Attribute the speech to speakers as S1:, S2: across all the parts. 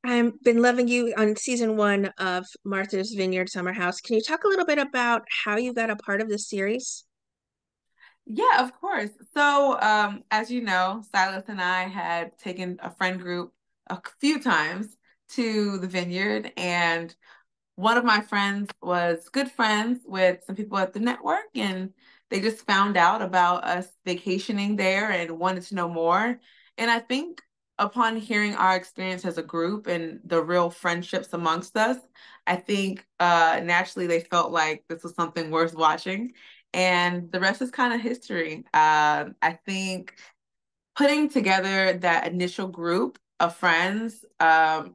S1: I've been loving you on season one of Martha's Vineyard Summer House. Can you talk a little bit about how you got a part of this series?
S2: Yeah, of course. So, as you know, Silas and I had taken a friend group a few times to the Vineyard, and one of my friends was good friends with some people at the network, and they just found out about us vacationing there and wanted to know more. And I think upon hearing our experience as a group and the real friendships amongst us, I think naturally they felt like this was something worth watching. And the rest is kind of history. I think putting together that initial group of friends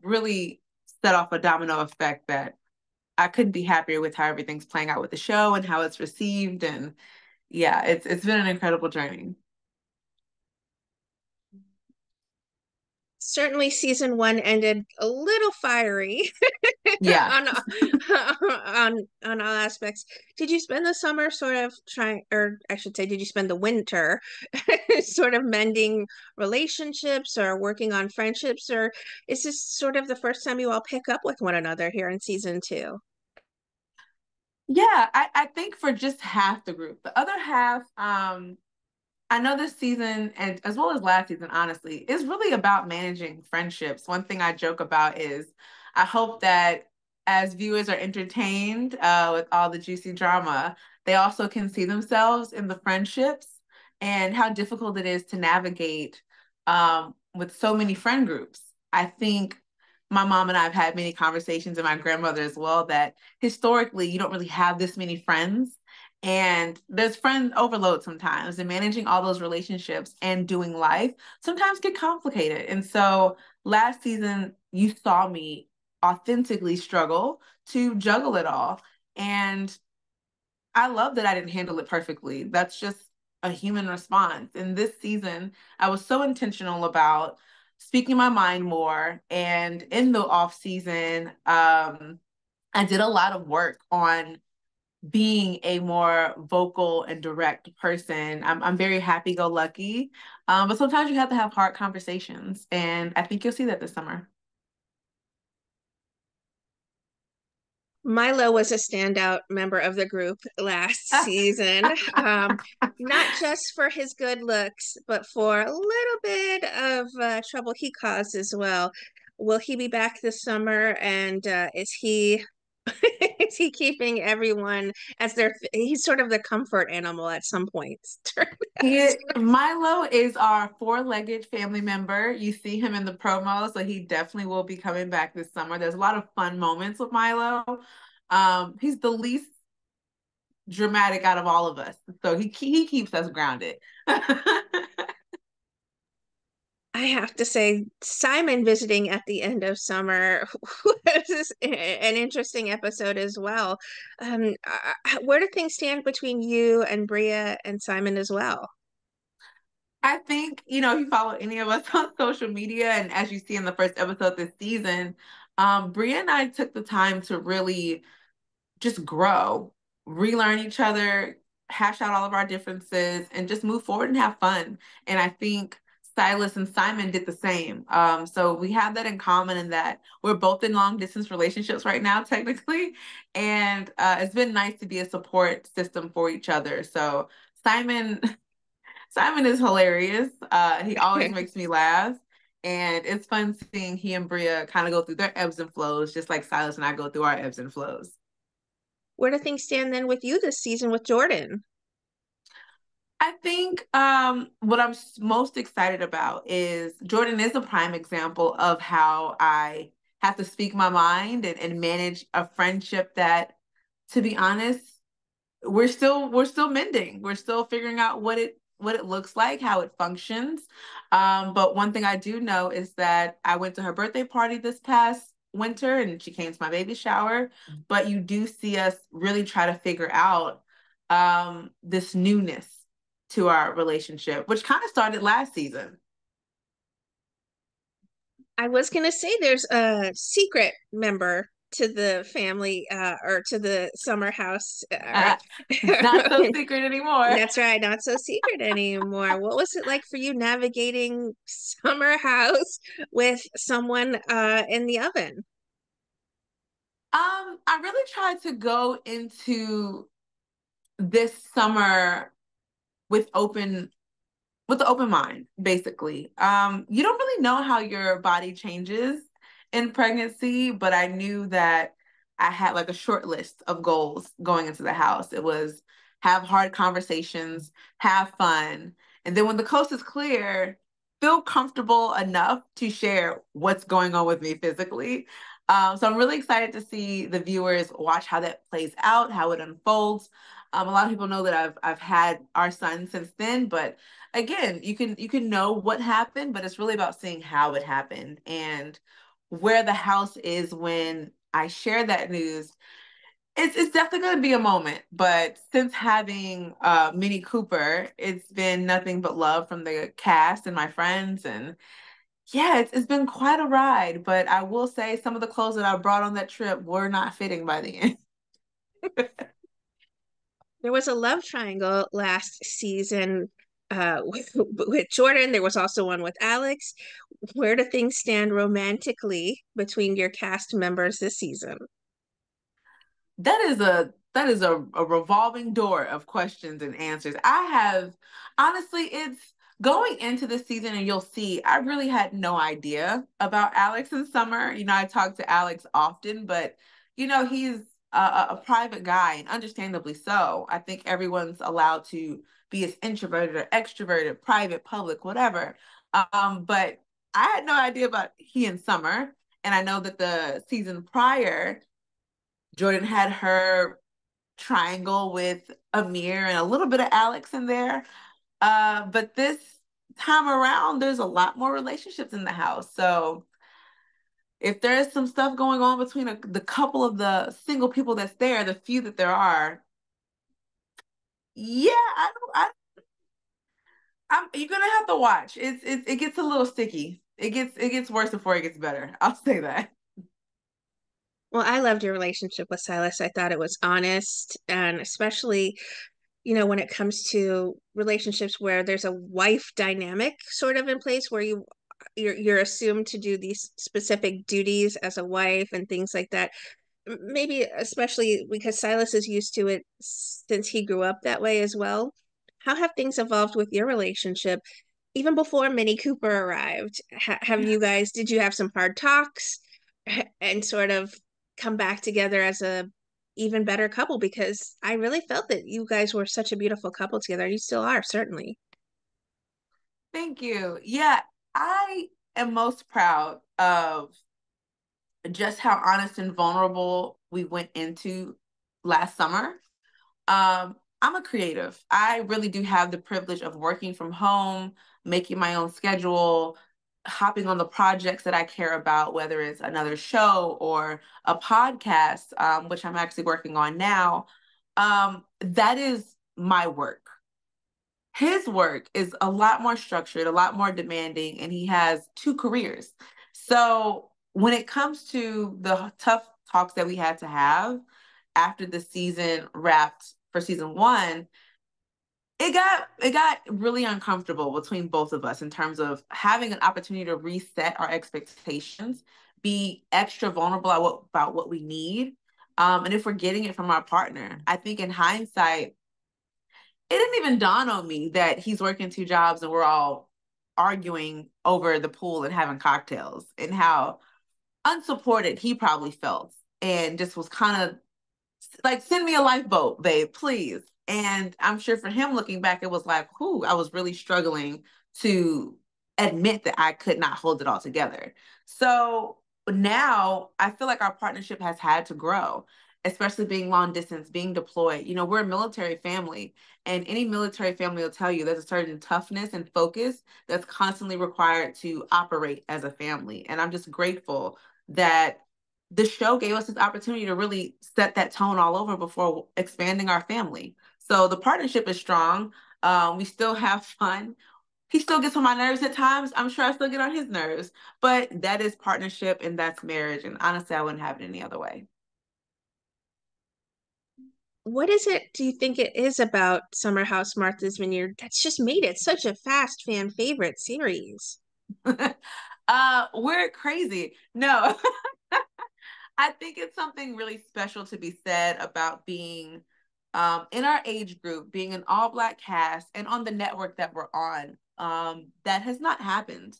S2: really set off a domino effect that I couldn't be happier with how everything's playing out with the show and how it's received. And yeah, it's been an incredible journey.
S1: Certainly, season one ended a little fiery
S2: Yeah.
S1: on on all aspects. Did you spend the summer sort of trying, or I should say, did you spend the winter sort of mending relationships or working on friendships, or is this sort of the first time you all pick up with one another here in season two?
S2: Yeah, I think for just half the group. The other half, I know this season, and as well as last season, honestly, is really about managing friendships. One thing I joke about is I hope that as viewers are entertained with all the juicy drama, they also can see themselves in the friendships and how difficult it is to navigate with so many friend groups. I think my mom and I have had many conversations, and my grandmother as well, that historically you don't really have this many friends. And there's friend overload sometimes, and managing all those relationships and doing life sometimes get complicated. And so last season, you saw me authentically struggle to juggle it all. And I love that I didn't handle it perfectly. That's just a human response. And this season, I was so intentional about speaking my mind more. And in the off season, I did a lot of work on being a more vocal and direct person. I'm very happy-go-lucky, but sometimes you have to have hard conversations, and I think you'll see that this summer.
S1: Milo was a standout member of the group last season, not just for his good looks, but for a little bit of trouble he caused as well. Will he be back this summer? And is he is he keeping everyone as their? He's sort of the comfort animal at some points.
S2: Milo is our four-legged family member. You see him in the promo, so he definitely will be coming back this summer. There's a lot of fun moments with Milo. He's the least dramatic out of all of us, so he keeps us grounded.
S1: I have to say, Simon visiting at the end of summer was an interesting episode as well. Where do things stand between you and Bria and Simon as well?
S2: I think, if you follow any of us on social media, and as you see in the first episode this season, Bria and I took the time to really just grow, relearn each other, hash out all of our differences, and just move forward and have fun. And I think Silas and Simon did the same. So we have that in common in that we're both in long distance relationships right now, technically. And it's been nice to be a support system for each other. So Simon Simon is hilarious. He always makes me laugh. And it's fun seeing he and Bria kind of go through their ebbs and flows, just like Silas and I go through our ebbs and flows.
S1: Where do things stand then with you this season with Jordan?
S2: I think what I'm most excited about is Jordan is a prime example of how I have to speak my mind and manage a friendship that, to be honest, we're still mending. We're still figuring out what it looks like, how it functions. But one thing I do know is that I went to her birthday party this past winter and she came to my baby shower. But you do see us really try to figure out this newness to our relationship, which kind of started last season.
S1: I was going to say there's a secret member to the family or to the summer house.
S2: It's not so secret anymore.
S1: That's right, not so secret anymore. What was it like for you navigating summer house with someone in the oven?
S2: I really tried to go into this summer with the open mind, basically. You don't really know how your body changes in pregnancy, but I knew that I had like a short list of goals going into the house. It was have hard conversations, have fun, and then when the coast is clear, feel comfortable enough to share what's going on with me physically. So I'm really excited to see the viewers watch how that plays out, how it unfolds. A lot of people know that I've had our son since then, but again, you can know what happened, but it's really about seeing how it happened and where the house is when I share that news. It's definitely going to be a moment, but since having Minnie Cooper, it's been nothing but love from the cast and my friends, and yeah, it's been quite a ride. But I will say some of the clothes that I brought on that trip were not fitting by the end.
S1: There was a love triangle last season with Jordan. There was also one with Alex. Where do things stand romantically between your cast members this season?
S2: That is a revolving door of questions and answers. I have honestly, it's going into the season, and you'll see I really had no idea about Alex and Summer. I talk to Alex often, but he's a private guy, and understandably so. I think everyone's allowed to be as introverted or extroverted, private, public, whatever. But I had no idea about he and Summer, and I know that the season prior Jordan had her triangle with Amir and a little bit of Alex in there. But this time around, there's a lot more relationships in the house. So if there's some stuff going on between the couple of the single people that's there, the few that there are, yeah, I don't, you're gonna have to watch. It gets a little sticky. It gets worse before it gets better. I'll say that.
S1: Well, I loved your relationship with Silas. I thought it was honest, and especially, when it comes to relationships where there's a wife dynamic sort of in place where you're assumed to do these specific duties as a wife and things like that. Maybe especially because Silas is used to it since he grew up that way as well. How have things evolved with your relationship even before Minnie Cooper arrived? Did you have some hard talks and sort of come back together as a even better couple? Because I really felt that you guys were such a beautiful couple together. You still are, certainly.
S2: Thank you. Yeah, I am most proud of just how honest and vulnerable we went into last summer. I'm a creative. I really do have the privilege of working from home, making my own schedule, hopping on the projects that I care about, whether it's another show or a podcast, which I'm actually working on now. That is my work. His work is a lot more structured, a lot more demanding, and he has two careers. So when it comes to the tough talks that we had to have after the season wrapped for season one, it got really uncomfortable between both of us in terms of having an opportunity to reset our expectations, be extra vulnerable about what we need. And if we're getting it from our partner, I think in hindsight, it didn't even dawn on me that he's working two jobs and we're all arguing over the pool and having cocktails, and how unsupported he probably felt and just was kind of like, send me a lifeboat, babe, please. And I'm sure for him looking back, it was like, whoo, I was really struggling to admit that I could not hold it all together. So now I feel like our partnership has had to grow, especially being long distance, being deployed. We're a military family, and any military family will tell you there's a certain toughness and focus that's constantly required to operate as a family. And I'm just grateful that the show gave us this opportunity to really set that tone all over before expanding our family. So the partnership is strong. We still have fun. He still gets on my nerves at times. I'm sure I still get on his nerves, but that is partnership and that's marriage. And honestly, I wouldn't have it any other way.
S1: What is it do you think it is about Summer House Martha's Vineyard that's just made it such a fast fan favorite series?
S2: We're crazy. No, I think it's something really special to be said about being in our age group, being an all Black cast and on the network that we're on. That has not happened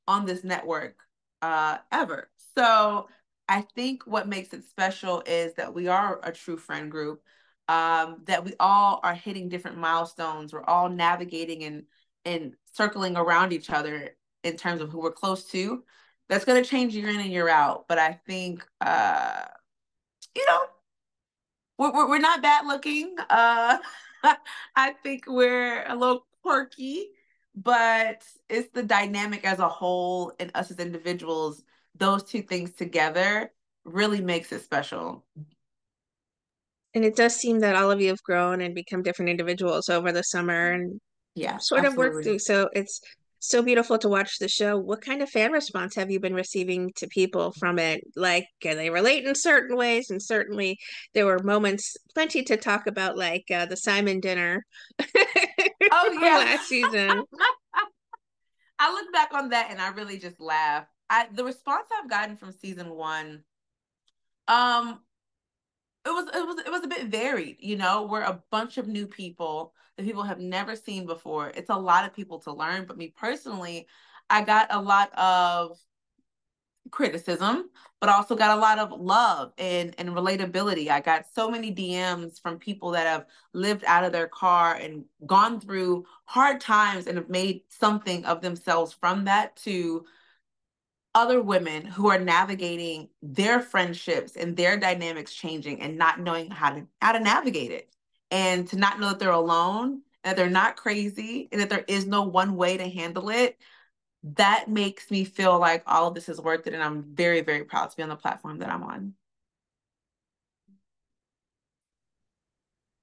S2: on this network ever. So I think what makes it special is that we are a true friend group, that we all are hitting different milestones. We're all navigating and circling around each other in terms of who we're close to. That's going to change year in and year out. But I think, you know, we're not bad looking. I think we're a little quirky, but it's the dynamic as a whole and us as individuals, those two things together really makes it special.
S1: And it does seem that all of you have grown and become different individuals over the summer and
S2: Yeah,
S1: sort of worked
S2: absolutely.
S1: through. So it's so beautiful to watch the show. What kind of fan response have you been receiving to people from it? Like, can they relate in certain ways? And certainly there were moments, plenty to talk about, like the Simon dinner
S2: Oh
S1: from
S2: yeah.
S1: last season.
S2: I look back on that and I really just laugh. The response I've gotten from season one, um, it was a bit varied. You know, we're a bunch of new people that people have never seen before. It's a lot of people to learn, but me personally, I got a lot of criticism, but also got a lot of love and relatability. I got so many DMs from people that have lived out of their car and gone through hard times and have made something of themselves from that, to other women who are navigating their friendships and their dynamics changing and not knowing how to navigate it, and to not know that they're alone, that they're not crazy, and that there is no one way to handle it. That makes me feel like all of this is worth it, and I'm very, very proud to be on the platform that I'm on.